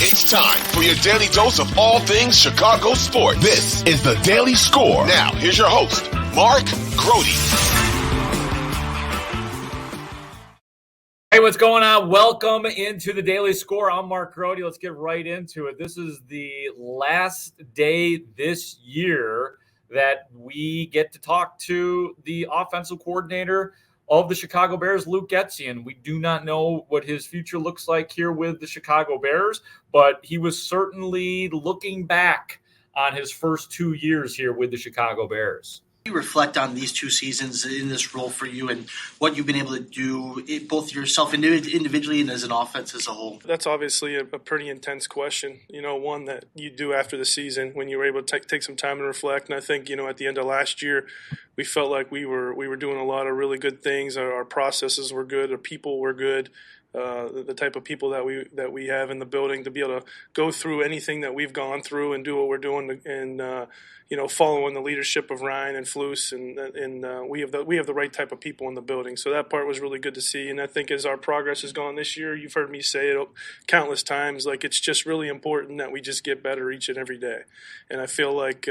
It's time for your daily dose of all things Chicago sports. This is the Daily Score. Now, here's your host, Mark Grote. Hey, what's going on? Welcome into the Daily Score. I'm Mark Grote. Let's get right into it. This is the last day this year that we get to talk to the offensive coordinator of the Chicago Bears, Luke Getsy, and we do not know what his future looks like here with the Chicago Bears, but he was certainly looking back on his first 2 years here with the Chicago Bears. You reflect on these 2 seasons in this role for you and what you've been able to do, both yourself individually and as an offense as a whole? That's obviously a pretty intense question, one that you do after the season when you were able to take some time and reflect. And I think, at the end of last year, we felt like we were doing a lot of really good things. Our processes were good, our people were good. The type of people that we have in the building to be able to go through anything that we've gone through and do what we're doing and following the leadership of Ryan and Flus and we have the right type of people in the building. So that part was really good to see. And I think as our progress has gone this year, you've heard me say it countless times, like it's just really important that we just get better each and every day. And I feel like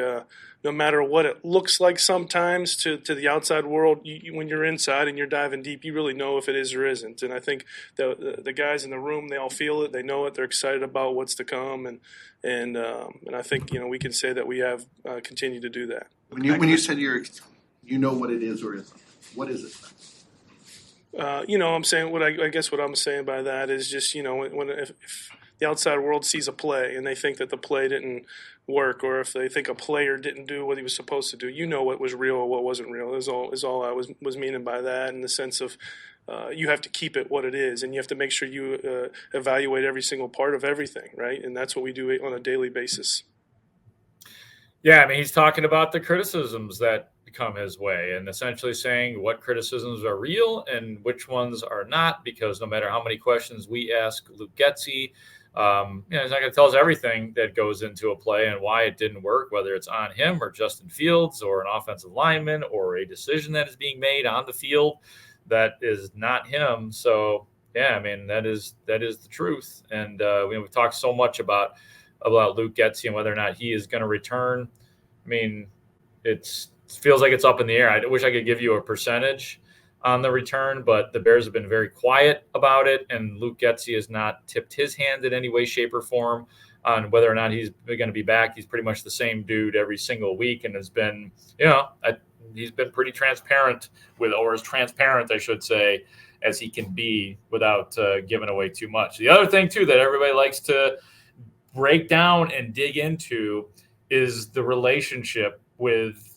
no matter what it looks like sometimes to the outside world, when you're inside and you're diving deep, you really know if it is or isn't. And I think the guys in the room, they all feel it, they know it, they're excited about what's to come, and I think we can say that we have continued to do that. When you said you know what it is or isn't, what is it? I'm saying what I guess what I'm saying by that is just if the outside world sees a play and they think that the play didn't work, or if they think a player didn't do what he was supposed to do, what was real or what wasn't real is all I was meaning by that, in the sense of you have to keep it what it is, and you have to make sure you evaluate every single part of everything, right? And that's what we do on a daily basis. Yeah, he's talking about the criticisms that come his way and essentially saying what criticisms are real and which ones are not, because no matter how many questions we ask Luke Getsy, he's not going to tell us everything that goes into a play and why it didn't work, whether it's on him or Justin Fields or an offensive lineman or a decision that is being made on the field that is not him. So, yeah, that is the truth. And we've talked so much about Luke Getsy and whether or not he is going to return. It feels like it's up in the air. I wish I could give you a percentage on the return, but the Bears have been very quiet about it, and Luke Getsy has not tipped his hand in any way, shape, or form on whether or not he's going to be back. He's pretty much the same dude every single week, and has been, he's been pretty transparent or as transparent, I should say, as he can be without giving away too much. The other thing, too, that everybody likes to break down and dig into is the relationship with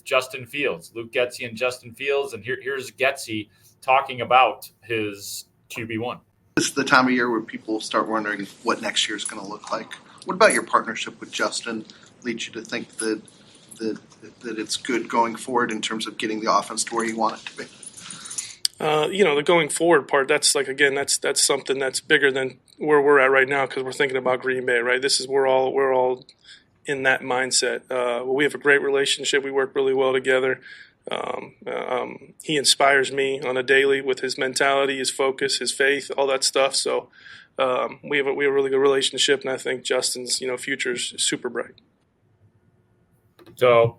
Justin Fields, Luke Getsy and Justin Fields. And here's Getsy talking about his QB1. This is the time of year where people start wondering what next year is going to look like. What about your partnership with Justin leads you to think that it's good going forward in terms of getting the offense to where you want it to be? The going forward part, that's something that's bigger than where we're at right now, because we're thinking about Green Bay, right? We're all in that mindset. We have a great relationship. We work really well together. He inspires me on a daily with his mentality, his focus, his faith, all that stuff. So we have a really good relationship, and I think Justin's future is super bright. So,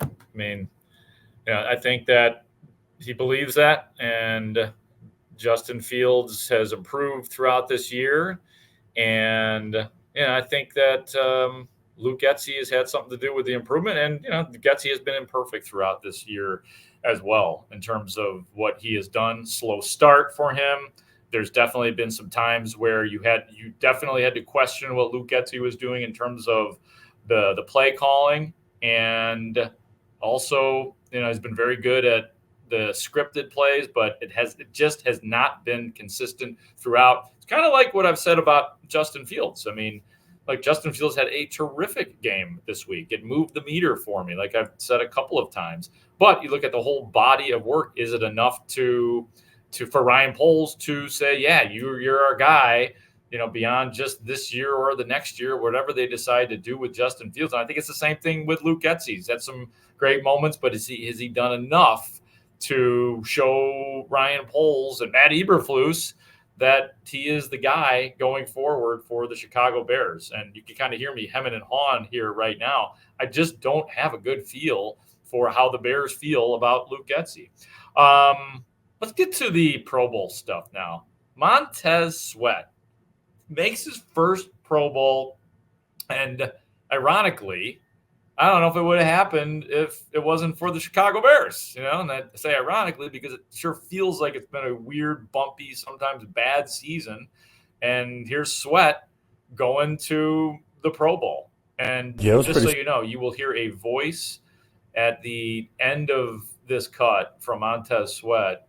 I think that he believes that, and Justin Fields has improved throughout this year, and I think that Luke Getsy has had something to do with the improvement, and Getsy has been imperfect throughout this year as well in terms of what he has done. Slow start for him. There's definitely been some times where you definitely had to question what Luke Getsy was doing in terms of the play calling, and also he's been very good at the scripted plays, but it just has not been consistent throughout. It's kind of like what I've said about Justin Fields. Justin Fields had a terrific game this week. It moved the meter for me, like I've said a couple of times. But you look at the whole body of work. Is it enough for Ryan Poles to say, yeah, you're our guy, beyond just this year or the next year, whatever they decide to do with Justin Fields? And I think it's the same thing with Luke Getsy. He's had some great moments, but has he done enough to show Ryan Poles and Matt Eberflus that he is the guy going forward for the Chicago Bears. And you can kind of hear me hemming and hawing here right now. I just don't have a good feel for how the Bears feel about Luke Getsy. Let's get to the Pro Bowl stuff now. Montez Sweat makes his first Pro Bowl, and ironically, I don't know if it would have happened if it wasn't for the Chicago Bears, and I say ironically because it sure feels like it's been a weird, bumpy, sometimes bad season. And here's Sweat going to the Pro Bowl. And just so you know, you will hear a voice at the end of this cut from Montez Sweat.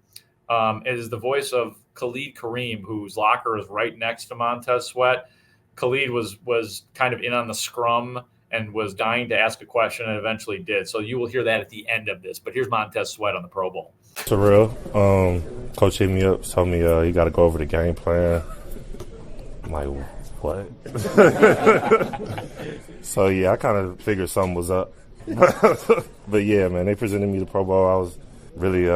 It is the voice of Khalid Kareem, whose locker is right next to Montez Sweat. Khalid was kind of in on the scrum and was dying to ask a question and eventually did. So you will hear that at the end of this. But here's Montez Sweat on the Pro Bowl. Surreal. Coach hit me up, told me you got to go over the game plan. I'm like, what? So, yeah, I kind of figured something was up. But, yeah, man, they presented me the Pro Bowl. I was really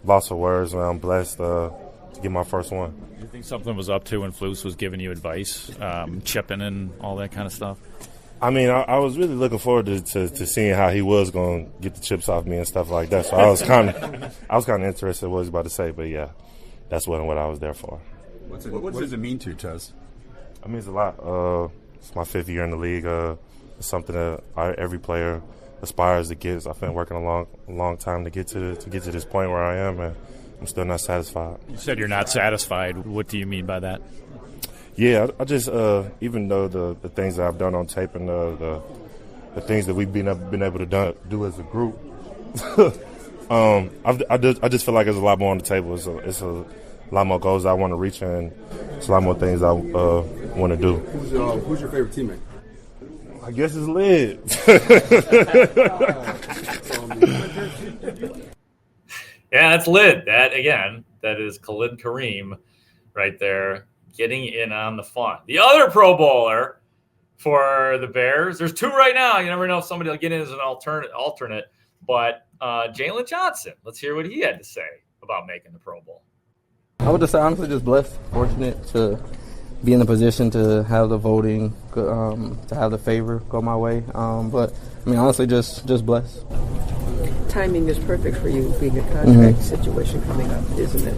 lost for words, man. I'm blessed to get my first one. You think something was up too when Flus was giving you advice, chipping and all that kind of stuff? I mean, I was really looking forward to seeing how he was going to get the chips off me and stuff like that. So I was kind of interested in what he was about to say. But yeah, that's what I was there for. What does it mean to you, Tez? It means a lot. It's my 5th year in the league. It's something that every player aspires to get. I've been working a long time to get to this point where I am, and I'm still not satisfied. You said you're not satisfied. What do you mean by that? Yeah, I just even though the things that I've done on tape and the things that we've been able to do as a group, I just feel like there's a lot more on the table. It's a lot more goals I want to reach, and it's a lot more things I want to do. Who's your favorite teammate? I guess it's Lid. Yeah, that's Lid. That is Khalid Kareem right there, getting in on the fun. The other Pro Bowler for the Bears, there's 2 right now. You never know if somebody will get in as an alternate. But Jaylon Johnson, let's hear what he had to say about making the Pro Bowl. I would just say honestly just blessed, fortunate to be in the position to have the voting, to have the favor go my way. But, I mean, honestly, just blessed. Timing is perfect for you, being a contract situation coming up, isn't it?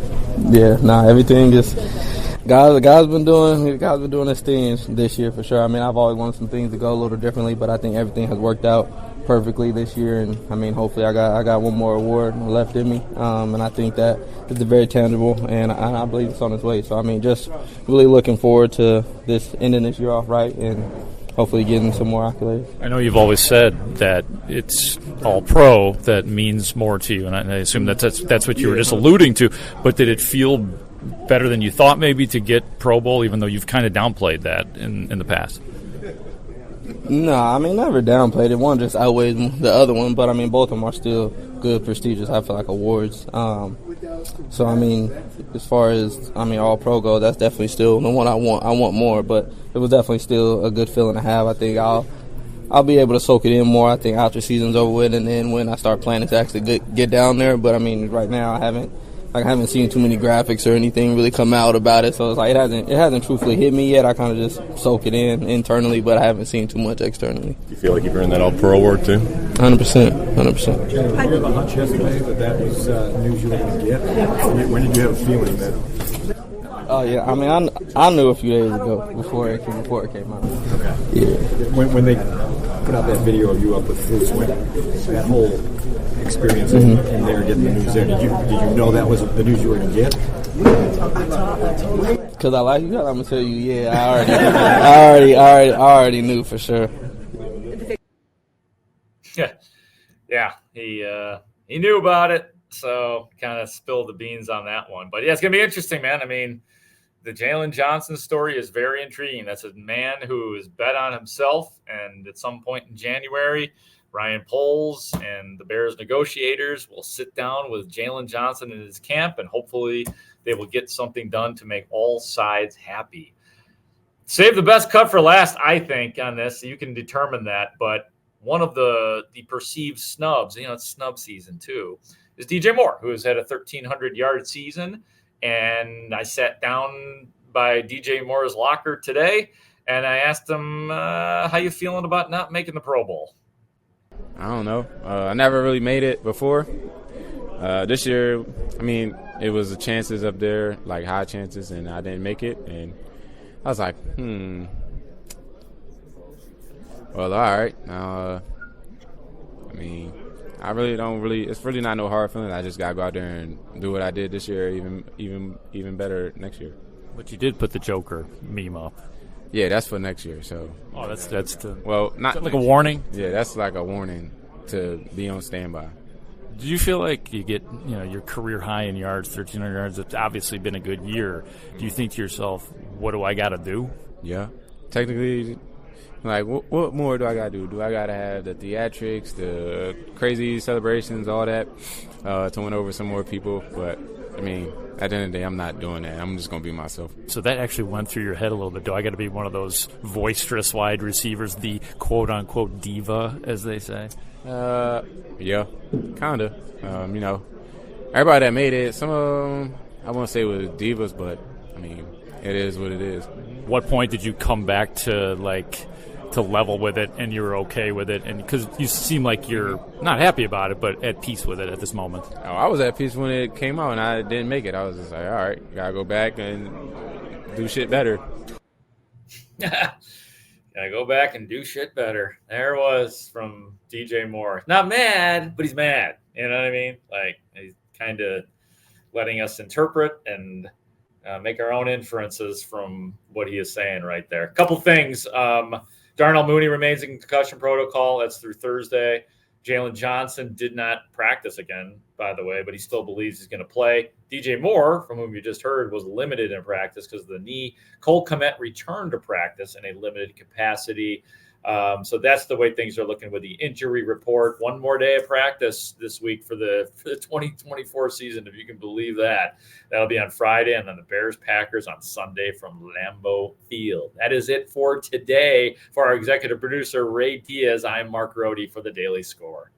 Yeah, everything is – God's been doing his things this year for sure. I mean, I've always wanted some things to go a little differently, but I think everything has worked out perfectly this year. And, I mean, hopefully I got one more award left in me. And I think that it's very tangible, and I believe it's on its way. So, I mean, just really looking forward to this ending this year off right and hopefully getting some more accolades. I know you've always said that it's all pro that means more to you, and I assume that's what you were just alluding to. But did it feel better than you thought maybe to get Pro Bowl, even though you've kind of downplayed that in the past? No, I mean, never downplayed it. One just outweighs the other one, but, I mean, both of them are still good, prestigious, I feel like, awards. So, I mean, as far as, all pro go, that's definitely still the one I want more, but it was definitely still a good feeling to have. I think I'll be able to soak it in more, I think, after season's over with, and then when I start planning to actually get down there. But, I mean, right now I haven't seen too many graphics or anything really come out about it, so it's like it hasn't truthfully hit me yet. I kind of just soak it in internally, but I haven't seen too much externally. Do you feel like you've earned that All-Pro award too? 100%. Did you have a hunch yesterday that was news you were going to get? When did you have a feeling that? Oh yeah, I mean I knew a few days ago before it came out. Okay. Yeah. When they put out that video of you up with Flus, that whole experience in there getting the news there, did you know that was the news you were going to get? Because I like you, I'm gonna tell you. Yeah, I already knew for sure. Yeah, he knew about it, so kind of spilled the beans on that one. But yeah, it's gonna be interesting, man. I mean, the Jaylon Johnson story is very intriguing. That's a man who is bet on himself, and at some point in January, Ryan Poles and the Bears negotiators will sit down with Jaylon Johnson in his camp, and hopefully they will get something done to make all sides happy. Save the best cut for last, I think, on this. You can determine that, but one of the perceived snubs, it's snub season too, is DJ Moore, who has had a 1,300-yard season And I sat down by DJ Moore's locker today, and I asked him, how you feeling about not making the Pro Bowl? I don't know. I never really made it before. This year, I mean, it was the chances up there, like high chances, and I didn't make it. And I was like, well, all right. I mean, I really don't really. It's really not no hard feeling. I just gotta go out there and do what I did this year, even better next year. But you did put the Joker meme up. Yeah, that's for next year. So. Oh, that's the. Well, not like a warning. Yeah, that's like a warning to be on standby. Do you feel like you get, your career high in yards, 1,300 yards? It's obviously been a good year. Do you think to yourself, what do I got to do? Yeah. Technically, like, what more do I got to do? Do I got to have the theatrics, the crazy celebrations, all that, to win over some more people? But, I mean, at the end of the day, I'm not doing that. I'm just going to be myself. So that actually went through your head a little bit. Do I got to be one of those boisterous wide receivers, the quote-unquote diva, as they say? Yeah, kind of. Everybody that made it, some of them, I won't say was divas, but, I mean, it is what it is. What point did you come back to level with it and you're okay with it? And because you seem like you're not happy about it, but at peace with it at this moment. Oh, I was at peace when it came out and I didn't make it. I was just like, all right, gotta go back and do shit better. Gotta go back and do shit better. There it was from DJ Moore. Not mad, but he's mad. You know what I mean? Like, he's kind of letting us interpret and make our own inferences from what he is saying right there. A couple things. Darnell Mooney remains in concussion protocol. That's through Thursday. Jaylon Johnson did not practice again, by the way, but he still believes he's going to play. DJ Moore, from whom you just heard, was limited in practice because of the knee. Cole Kmet returned to practice in a limited capacity. So that's the way things are looking with the injury report. One more day of practice this week for the 2024 season, if you can believe that. That'll be on Friday, and then the Bears-Packers on Sunday from Lambeau Field. That is it for today. For our executive producer, Ray Diaz, I'm Mark Grote for the Daily Score.